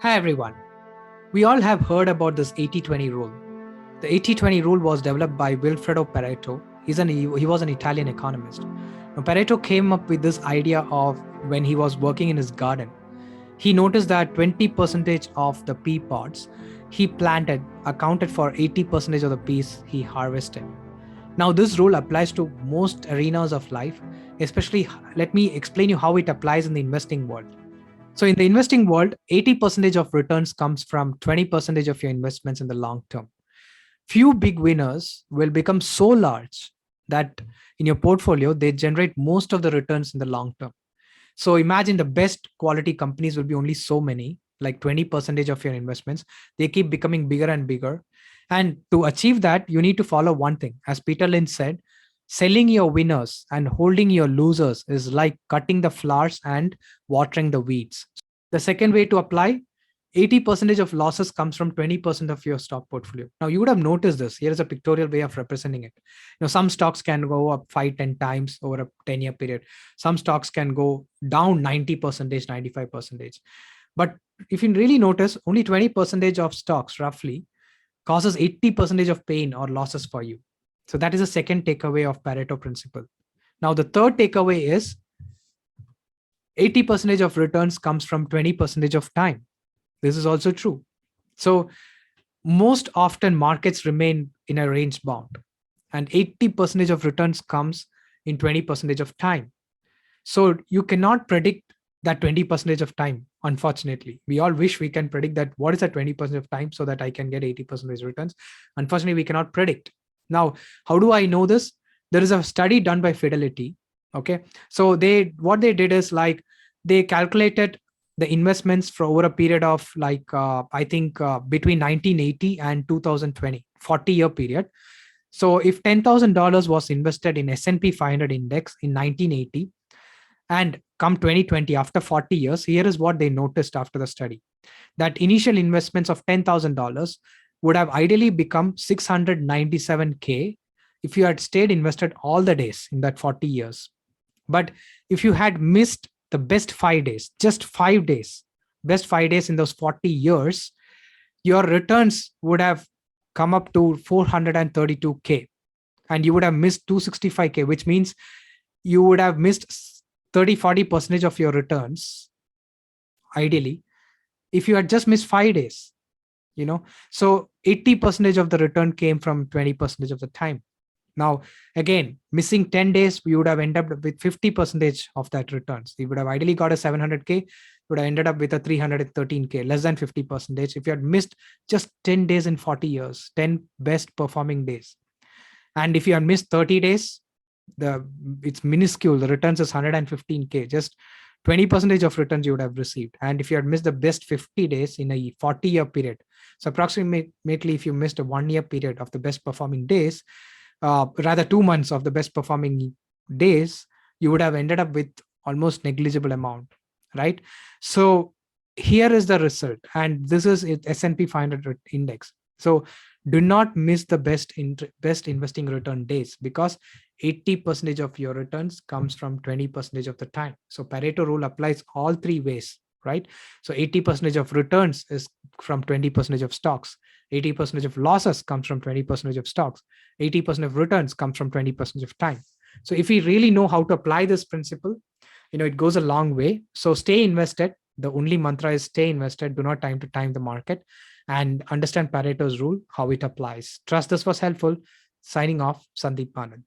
Hi everyone. We all have heard about this 80-20 rule. The 80-20 rule was developed by Wilfredo Pareto. He was an Italian economist. Now, Pareto came up with this idea of when he was working in his garden. He noticed that 20% of the pea pods he planted accounted for 80% of the peas he harvested. Now, this rule applies to most arenas of life, especially let me explain you how it applies in the investing world. So in the investing world, 80% of returns comes from 20% of your investments in the long term. Few big winners will become so large that in your portfolio, they generate most of the returns in the long term. So imagine the best quality companies will be only so many, like 20% of your investments. They keep becoming bigger and bigger. And to achieve that, you need to follow one thing. As Peter Lynch said, selling your winners and holding your losers is like cutting the flowers and watering the weeds. The second way to apply, 80% of losses comes from 20% of your stock portfolio. Now you would have noticed this. Here is a pictorial way of representing it. Some stocks can go up 5-10 times over a 10-year period. Some stocks can go down 90%, 95%. But if you really notice, only 20% of stocks roughly causes 80% of pain or losses for you. So that is the second takeaway of Pareto principle. Now the third takeaway is 80% of returns comes from 20% of time. This is also true. So most often markets remain in a range bound, and 80% of returns comes in 20% of time. So you cannot predict that 20% of time. Unfortunately, we all wish we can predict that what is that 20% of time so that I can get 80% returns. Unfortunately, we cannot predict. Now, how do I know this? There is a study done by Fidelity. Okay, so what they did is like they calculated the investments for over a period of like I think between 1980 and 2020, 40-year period. So if $10,000 was invested in S&P 500 index in 1980, and come 2020, after 40 years, here is what they noticed after the study, that initial investments of $10,000 would have ideally become 697K if you had stayed invested all the days in that 40 years. But if you had missed the best 5 days, just 5 days, best 5 days in those 40 years, your returns would have come up to 432K, and you would have missed 265K, which means you would have missed 30-40% of your returns ideally if you had just missed 5 days. So 80% of the return came from 20% of the time. Now again, missing 10 days, we would have ended up with 50% of that returns. We would have ideally got a 700K, would have ended up with a 313K, less than 50%. If you had missed just 10 days in 40 years, 10 best performing days. And if you had missed 30 days, it's minuscule. The returns is 115K, just 20% of returns you would have received. And if you had missed the best 50 days in a 40-year period, so approximately if you missed a 1-year period of the best performing days, rather 2 months of the best performing days, you would have ended up with almost negligible amount, right? So here is the result, and this is S&P 500 index. So do not miss the best investing return days, because 80% of your returns comes from 20% of the time. So Pareto rule applies all three ways, right? So 80% of returns is from 20% of stocks. 80% of losses comes from 20% of stocks. 80% of returns comes from 20% of time. So if we really know how to apply this principle, it goes a long way. So stay invested. The only mantra is stay invested. Do not time to time the market, and understand Pareto's rule, how it applies. Trust this was helpful. Signing off, Sandeep Anand.